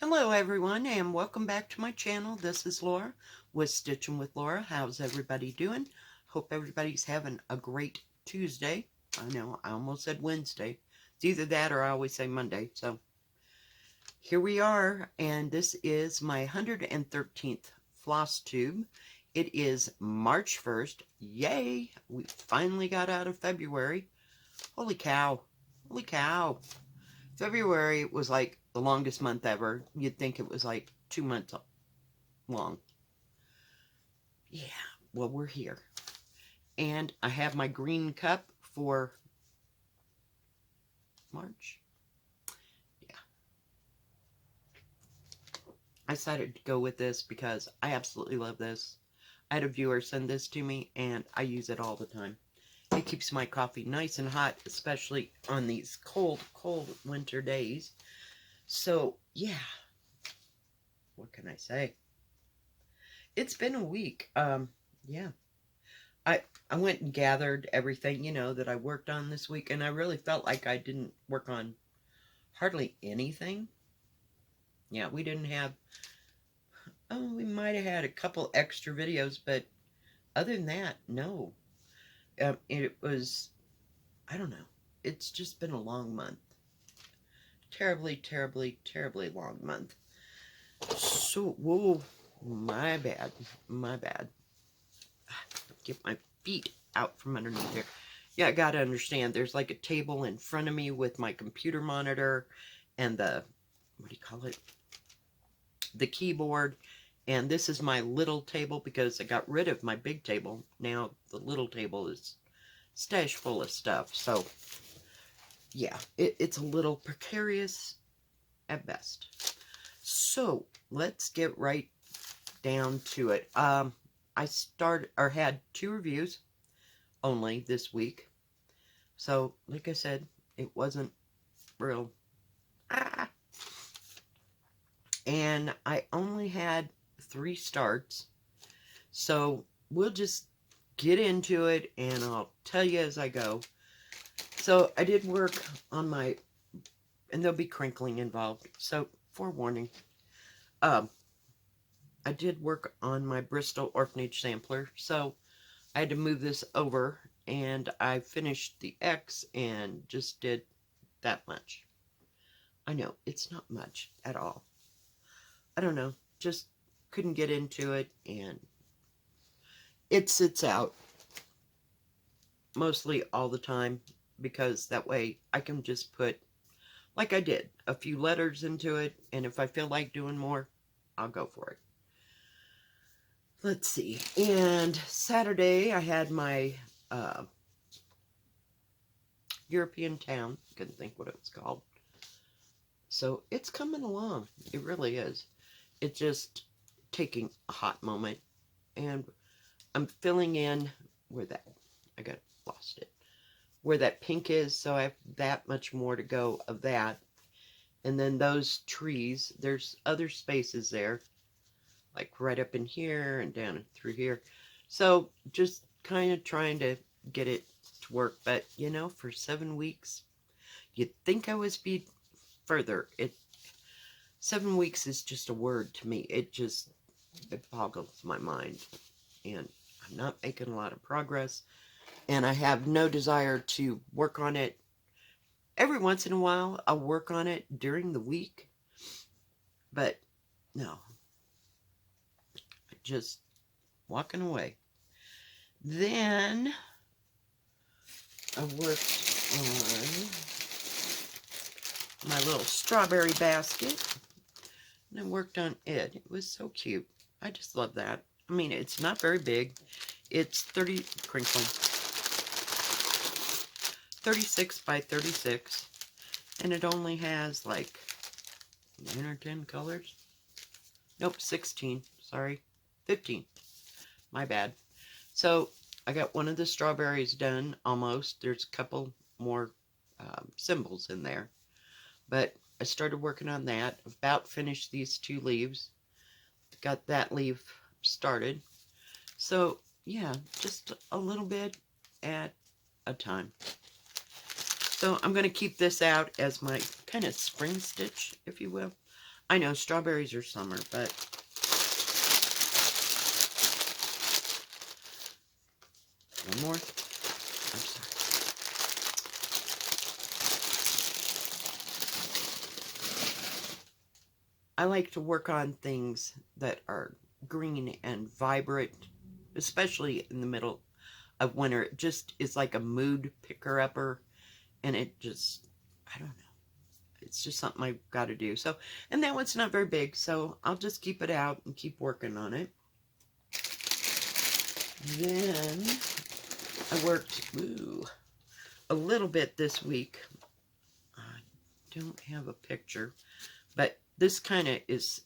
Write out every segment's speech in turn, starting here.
Hello everyone and welcome back to my channel. This is Laura with Stitching with Laura. How's everybody doing? Hope everybody's having a great Tuesday. I know I almost said Wednesday. It's either that or I always say Monday. So here we are, and this is my 113th floss tube. It is March 1st. Yay! We finally got out of February. Holy cow. Holy cow. February was like the longest month ever. You'd think it was like 2 months long. Yeah, well, we're here. And I have my green cup for March. Yeah. I decided to go with this because I absolutely love this. I had a viewer send this to me and I use it all the time. It keeps my coffee nice and hot, especially on these cold, cold winter days. So, yeah. What can I say? It's been a week. Yeah. I went and gathered everything, that I worked on this week, and I really felt like I didn't work on hardly anything. Yeah, we didn't have, we might have had a couple extra videos, but other than that, no. It was, I don't know. It's just been a long month. Terribly, terribly, terribly long month. So, whoa, my bad, my bad. Get my feet out from underneath there. Yeah, I gotta understand, there's like a table in front of me with my computer monitor and the, what do you call it? The keyboard. And this is my little table because I got rid of my big table. Now the little table is stash full of stuff. So, yeah, it's a little precarious at best. So, let's get right down to it. I had 2 reviews only this week. So, like I said, it wasn't real. And I only had 3 starts. So, we'll just get into it and I'll tell you as I go. So, I did work on my, and there'll be crinkling involved. So, forewarning. I did work on my Bristol Orphanage Sampler. So, I had to move this over, and I finished the X and just did that much. I know, it's not much at all. I don't know, just couldn't get into it, and it sits out mostly all the time, because that way I can just put, like I did, a few letters into it, and if I feel like doing more, I'll go for it. Let's see, and Saturday I had my European town. Couldn't think what it was called. So it's coming along. It really is. It's just taking a hot moment. And I'm filling in where that, lost it. Where that pink is, so I have that much more to go of that. And then those trees, there's other spaces there. Like right up in here and down through here. So just kind of trying to get it to work. But, for 7 weeks, you'd think I would be further. 7 weeks is just a word to me. It boggles my mind. And I'm not making a lot of progress. And I have no desire to work on it. Every once in a while, I'll work on it during the week. But, no. Just walking away. Then I worked on my little strawberry basket. And I worked on it. It was so cute. I just love that. I mean, it's not very big. It's 36 by 36. And it only has like 9 or 10 colors. Nope, 16. Sorry. 15. My bad. So, I got one of the strawberries done, almost. There's a couple more symbols in there. But I started working on that. About finished these 2 leaves. Got that leaf started. So, yeah, just a little bit at a time. So, I'm going to keep this out as my kind of spring stitch, if you will. I know strawberries are summer, but one more. I'm sorry. I like to work on things that are green and vibrant, especially in the middle of winter. It just is like a mood picker-upper, and it just, I don't know. It's just something I've got to do. So, and that one's not very big, so I'll just keep it out and keep working on it. Then I worked a little bit this week. I don't have a picture, but this kind of is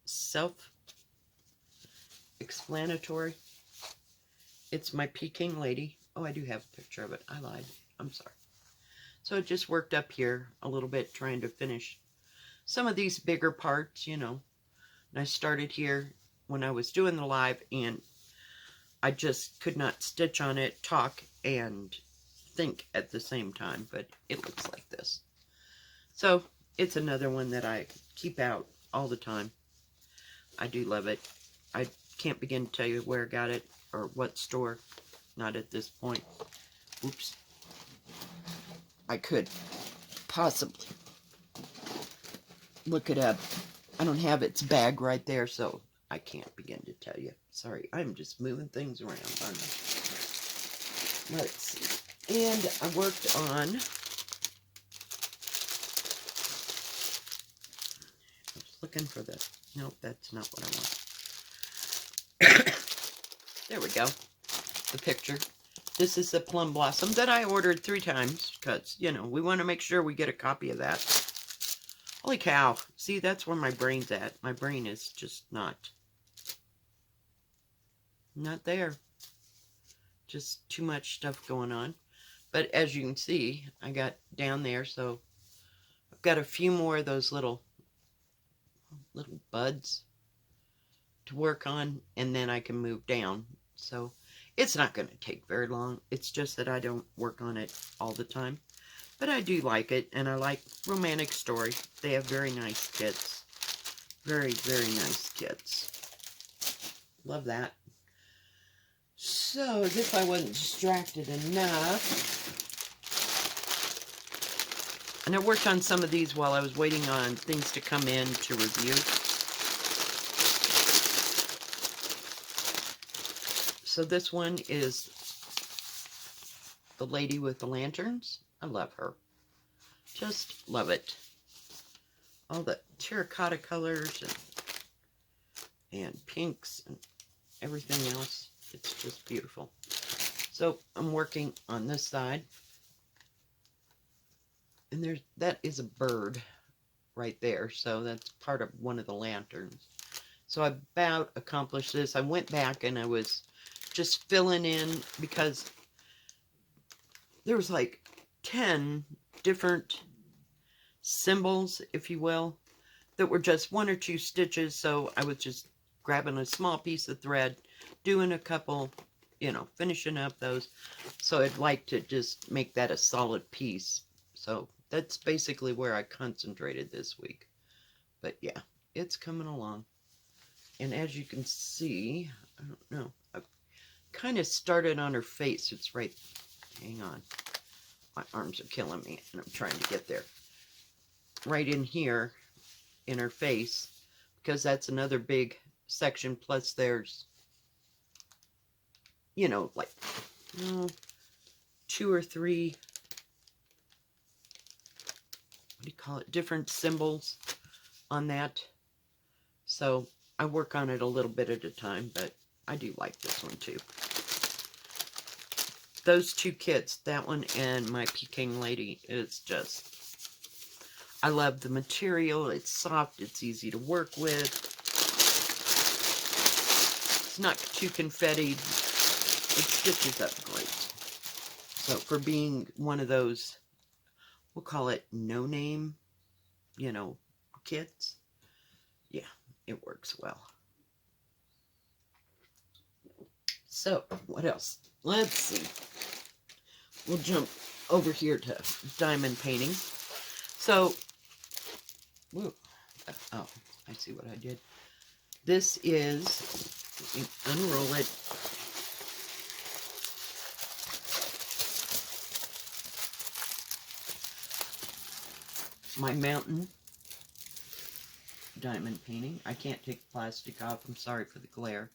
self-explanatory. It's my Peking Lady. Oh, I do have a picture of it. I lied. I'm sorry. So I just worked up here a little bit trying to finish some of these bigger parts, you know. And I started here when I was doing the live, and I just could not stitch on it, talk, and think at the same time. But it looks like this. So it's another one that I keep out all the time. I do love it. I can't begin to tell you where I got it or what store. Not at this point. Oops. I could possibly look it up. I don't have its bag right there, so I can't begin to tell you. Sorry, I'm just moving things around, aren't I? Let's see. And I worked on... I was looking for the... Nope, that's not what I want. There we go. The picture. This is the Plum Blossom that I ordered 3 times because, you know, we want to make sure we get a copy of that. Holy cow. See, that's where my brain's at. My brain is just not there. Just too much stuff going on. But as you can see, I got down there, so I've got a few more of those little buds to work on, and then I can move down. So it's not going to take very long. It's just that I don't work on it all the time. But I do like it, and I like Romantic Story. They have very nice kits. Very, very nice kits. Love that. So, as if I wasn't distracted enough. And I worked on some of these while I was waiting on things to come in to review. So this one is the lady with the lanterns. I love her. Just love it. All the terracotta colors and pinks and everything else. It's just beautiful. So I'm working on this side. And that is a bird right there. So that's part of one of the lanterns. So I about accomplished this. I went back and I was just filling in because there was like 10 different symbols, if you will, that were just 1 or 2 stitches. So I was just grabbing a small piece of thread, doing a couple, you know, finishing up those. So I'd like to just make that a solid piece. So that's basically where I concentrated this week. But yeah, it's coming along. And as you can see, I don't know, I've kind of started on her face. It's right, hang on. My arms are killing me, and I'm trying to get there. Right in here, in her face, because that's another big section. Plus there's, you know, like 2 or 3, what do you call it, different symbols on that. So I work on it a little bit at a time, but I do like this one too. Those 2 kits, that one and my Peking Lady, is just, I love the material. It's soft, it's easy to work with. It's not too confettied. It stitches up great. So for being one of those, we'll call it no-name, you know, kits, yeah, it works well. So, what else? Let's see. We'll jump over here to diamond painting. So, Oh, I see what I did. This is, let me unroll it. My mountain diamond painting. I can't take the plastic off. I'm sorry for the glare.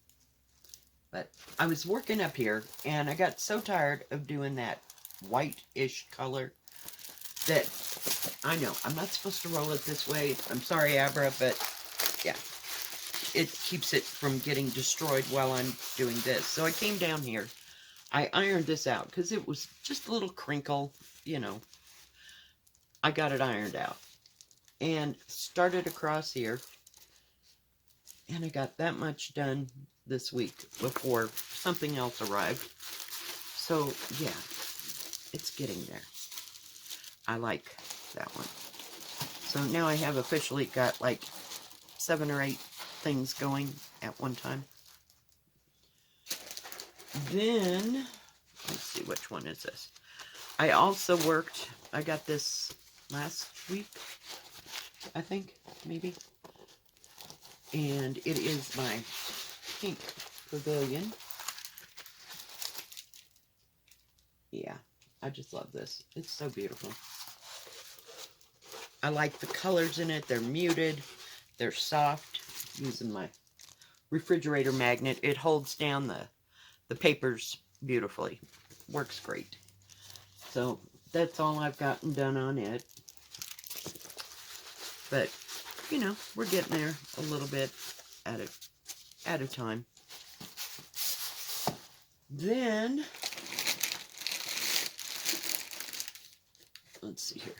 But I was working up here, and I got so tired of doing that white-ish color that I know I'm not supposed to roll it this way. I'm sorry, Abra, but yeah, it keeps it from getting destroyed while I'm doing this. So I came down here. I ironed this out because it was just a little crinkle, you know. I got it ironed out and started across here, and I got that much done this week before something else arrived. So yeah, it's getting there. I like that one. So now I have officially got like 7 or 8 things going at one time. Then, let's see, which one is this? I also worked, I got this last week, I think, maybe. And it is my pink Pavilion. Yeah, I just love this. It's so beautiful. I like the colors in it. They're muted. They're soft. Using my refrigerator magnet, it holds down the papers beautifully. Works great. So that's all I've gotten done on it. But, you know, we're getting there a little bit at a time. Then, let's see here.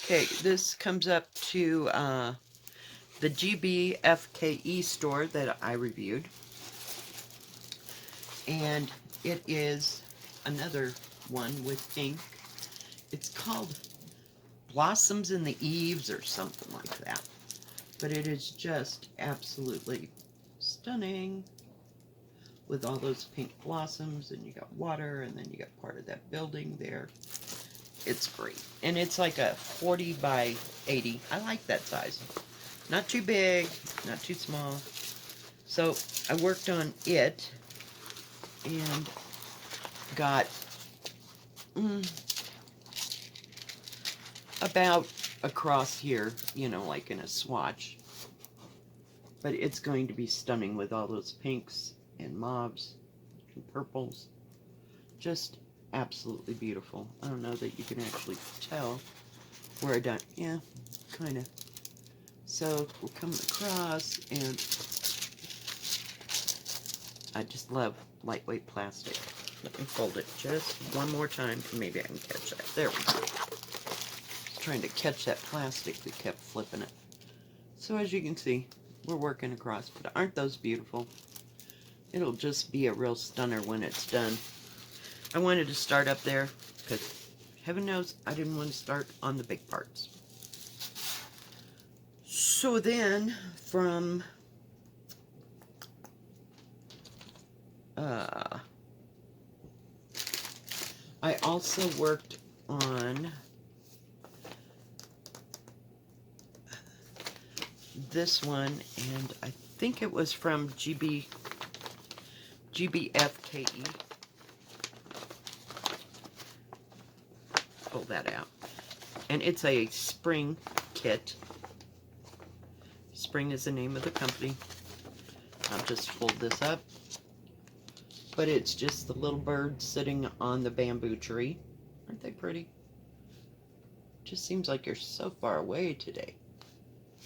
Okay, this comes up to the GBFKE store that I reviewed. And it is another one with pink. It's called Blossoms in the Eaves or something like that. But it is just absolutely stunning with all those pink blossoms, and you got water, and then you got part of that building there. It's great. And it's like a 40 by 80. I like that size. Not too big, not too small. So I worked on it and got about across here, you know, like in a swatch. But it's going to be stunning with all those pinks and mauves and purples. Just absolutely beautiful. I don't know that you can actually tell where I done. Yeah, kind of. So we're coming across, and I just love lightweight plastic. Let me fold it just one more time, and maybe I can catch that. There we go. Trying to catch that plastic that kept flipping it. So as you can see, we're working across, but aren't those beautiful? It'll just be a real stunner when it's done. I wanted to start up there because heaven knows I didn't want to start on the big parts. So then from I also worked on this one, and I think it was from GBFKE. Pull that out. And it's a spring kit. Spring is the name of the company. I'll just fold this up. But it's just the little birds sitting on the bamboo tree. Aren't they pretty? Just seems like you're so far away today.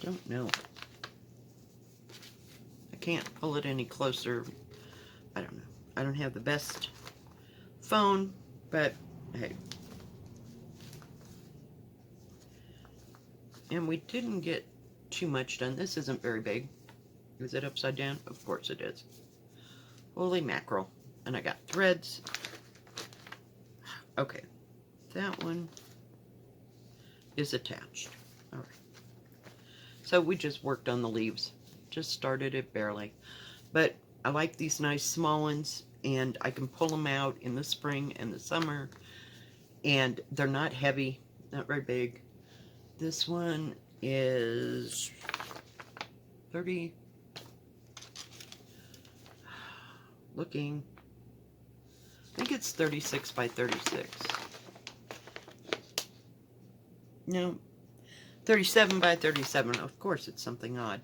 Don't know. I can't pull it any closer. I don't know. I don't have the best phone, but hey. And we didn't get too much done. This isn't very big. Is it upside down? Of course it is. Holy mackerel. And I got threads. Okay. That one is attached. Alright. So we just worked on the leaves. Just started it barely. But I like these nice small ones, and I can pull them out in the spring and the summer. And they're not heavy, not very big. This one is 30, looking, I think it's 36 by 36. No, 37 by 37. Of course, it's something odd,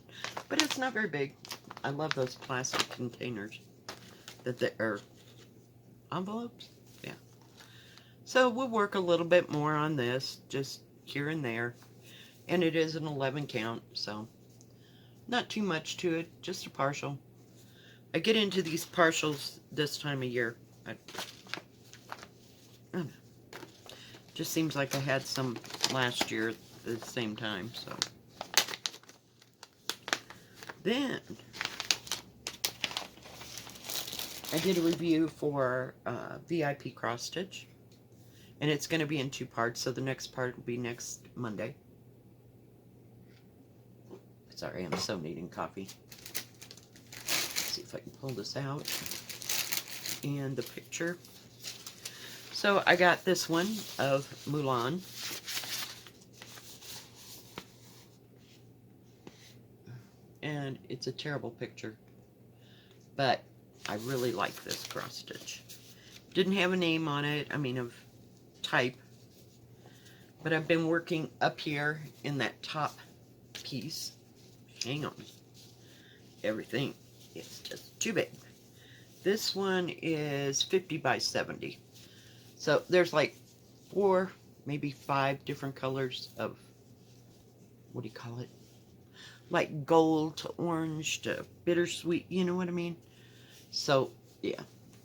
but it's not very big. I love those plastic containers that they are envelopes. Yeah. So we'll work a little bit more on this, just here and there. And it is an 11 count, so not too much to it, just a partial. I get into these partials this time of year. I don't know. Just seems like I had some last year at the same time, so. Then, I did a review for VIP cross stitch, and it's going to be in 2 parts, so the next part will be next Monday. Sorry, I'm so needing coffee. Let's see if I can pull this out. And the picture. So I got this one of Mulan. And it's a terrible picture, but I really like this cross stitch. Didn't have a name on it, I mean of type, but I've been working up here in that top piece. Hang on, everything is just too big. This one is 50 by 70. So there's like 4, maybe 5 different colors of, what do you call it? Like gold to orange to bittersweet, you know what I mean? So, yeah,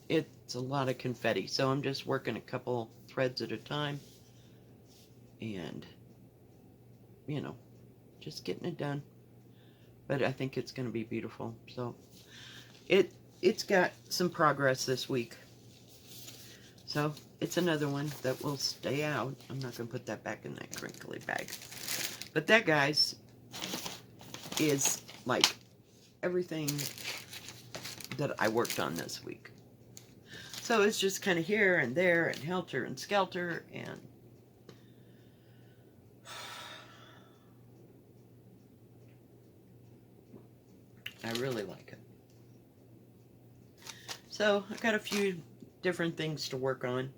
it's a lot of confetti. So I'm just working a couple threads at a time. And, you know, just getting it done. But I think it's going to be beautiful. So, it's got some progress this week. So, it's another one that will stay out. I'm not going to put that back in that crinkly bag. But that, guys, is like everything that I worked on this week. So it's just kind of here and there and helter and skelter, and I really like it. So I got a few different things to work on,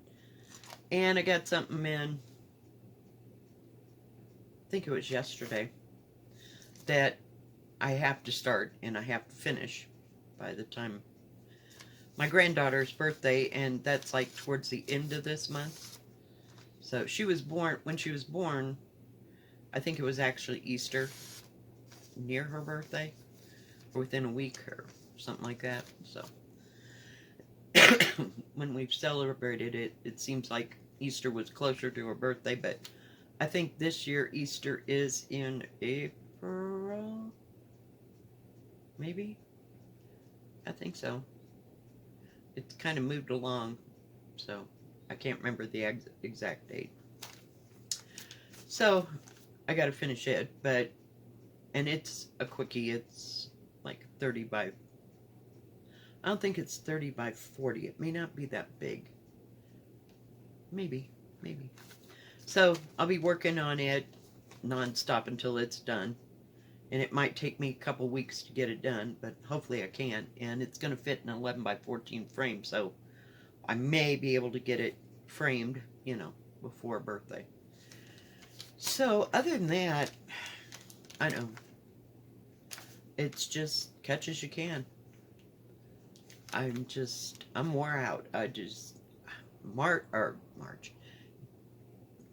and I got something in, I think it was yesterday, that I have to start and I have to finish by the time my granddaughter's birthday, and that's like towards the end of this month. So she was born, when she was born, I think it was actually Easter, near her birthday, or within a week or something like that. So when we've celebrated it, it seems like Easter was closer to her birthday, but I think this year Easter is in April, maybe? I think so. It's kind of moved along, so I can't remember the exact date. So I got to finish it, and it's a quickie. It's like 30 by, I don't think it's 30 by 40. It may not be that big. Maybe. So I'll be working on it non-stop until it's done. And it might take me a couple weeks to get it done, but hopefully I can. And it's going to fit in an 11 by 14 frame, so I may be able to get it framed, you know, before birthday. So other than that, I know, it's just catch as you can. I'm wore out.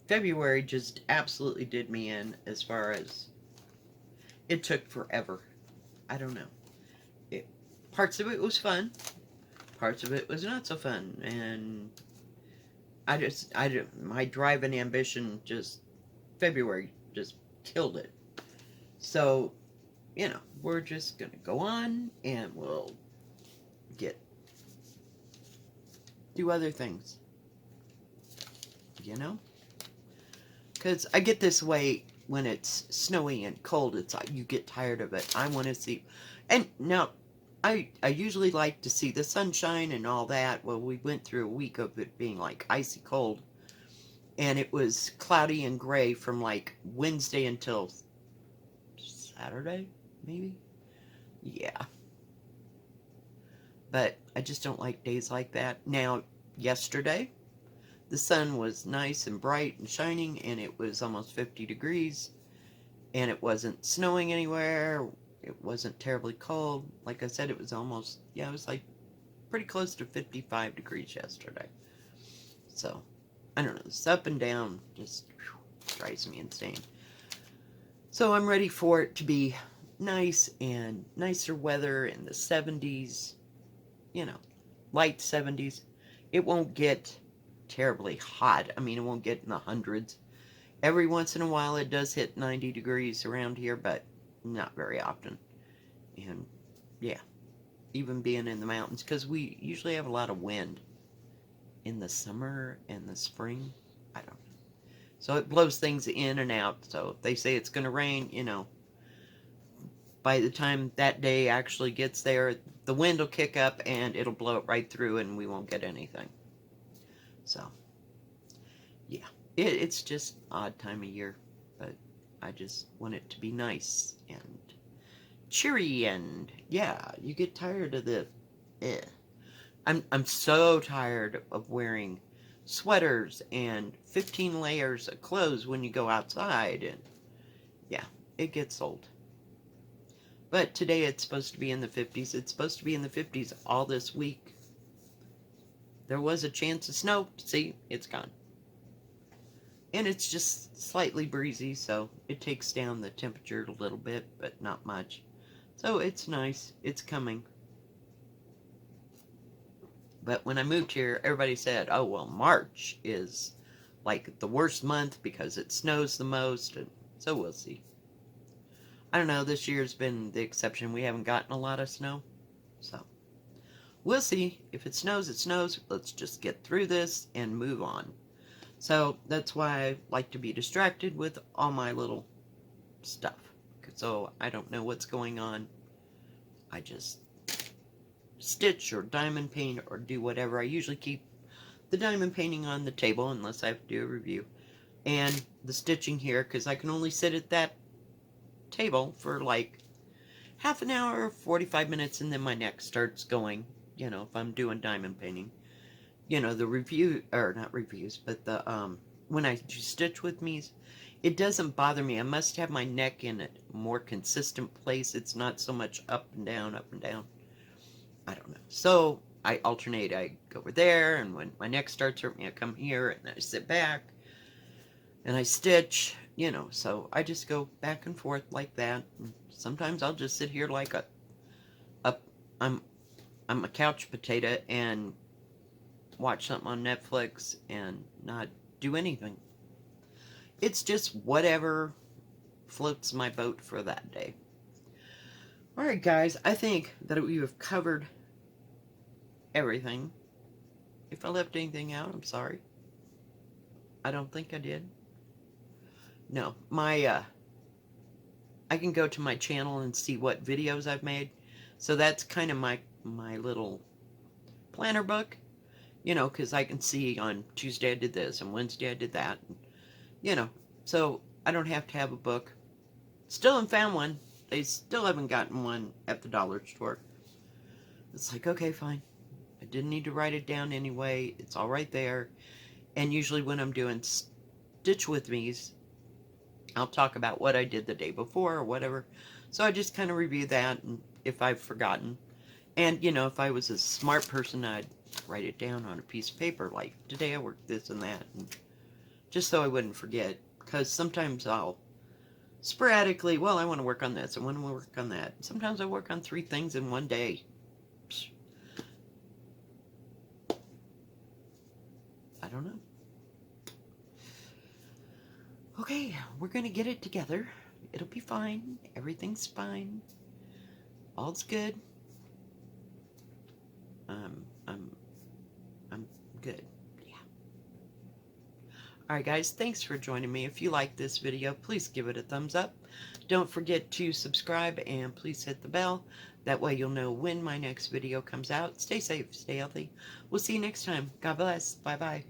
February just absolutely did me in as far as it took forever. I don't know. Parts of it was fun. Parts of it was not so fun. And my drive and ambition February just killed it. So, you know, we're just going to go on and we'll do other things. You know? Because I get this way when it's snowy and cold. It's like you get tired of it. I want to see. And now, I usually like to see the sunshine and all that. Well, we went through a week of it being like icy cold. And it was cloudy and gray from like Wednesday until Saturday, maybe? Yeah. But I just don't like days like that. Now, yesterday, the sun was nice and bright and shining, and it was almost 50 degrees, and it wasn't snowing anywhere. It wasn't terribly cold. Like I said, it was almost, yeah, it was like pretty close to 55 degrees yesterday. So, I don't know, this up and down just drives me insane. So I'm ready for it to be nice and nicer weather in the 70s, you know, light 70s. It won't get terribly hot. I mean, it won't get in the hundreds. Every once in a while it does hit 90 degrees around here, but not very often. And yeah, even being in the mountains, because we usually have a lot of wind in the summer and the spring. I don't know. So it blows things in and out. So if they say it's going to rain, you know, by the time that day actually gets there, the wind will kick up and it'll blow it right through and we won't get anything. So, yeah, it's just an odd time of year, but I just want it to be nice and cheery, and yeah, you get tired of the I'm so tired of wearing sweaters and 15 layers of clothes when you go outside, and yeah, it gets old. But today it's supposed to be in the 50s. It's supposed to be in the 50s all this week. There was a chance of snow. See, it's gone. And it's just slightly breezy, so it takes down the temperature a little bit, but not much. So it's nice. It's coming. But when I moved here, everybody said, oh, well, March is like the worst month because it snows the most. And so we'll see. I don't know. This year's been the exception. We haven't gotten a lot of snow. So we'll see. If it snows, it snows. Let's just get through this and move on. So that's why I like to be distracted with all my little stuff. So I don't know what's going on. I just stitch or diamond paint or do whatever. I usually keep the diamond painting on the table unless I have to do a review. And the stitching here, because I can only sit at that table for like half an hour, 45 minutes, and then my neck starts going, you know, if I'm doing diamond painting. You know, the review, or not reviews, but the, when I do stitch with me, it doesn't bother me. I must have my neck in a more consistent place. It's not so much up and down, up and down. I don't know. So I alternate. I go over there, and when my neck starts hurting me, I come here, and I sit back, and I stitch, you know. So I just go back and forth like that. And sometimes I'll just sit here like I'm a couch potato and watch something on Netflix and not do anything. It's just whatever floats my boat for that day. Alright guys, I think that we have covered everything. If I left anything out, I'm sorry. I don't think I did. No, I can go to my channel and see what videos I've made. So that's kind of my little planner book. You know, because I can see on Tuesday I did this, and Wednesday I did that. And, you know, so I don't have to have a book. Still haven't found one. They still haven't gotten one at the dollar store. It's like, okay, fine. I didn't need to write it down anyway. It's all right there. And usually when I'm doing stitch with me's, I'll talk about what I did the day before or whatever. So I just kind of review that, and if I've forgotten. And, you know, if I was a smart person, I'd write it down on a piece of paper, like, today I worked this and that, and just so I wouldn't forget, because sometimes I'll sporadically, well, I want to work on this, I want to work on that. Sometimes I work on 3 things in one day. Psh. I don't know. Okay, we're going to get it together. It'll be fine. Everything's fine. All's good. I'm good. Yeah. Alright guys, thanks for joining me. If you like this video, please give it a thumbs up. Don't forget to subscribe and please hit the bell. That way you'll know when my next video comes out. Stay safe, stay healthy. We'll see you next time. God bless. Bye-bye.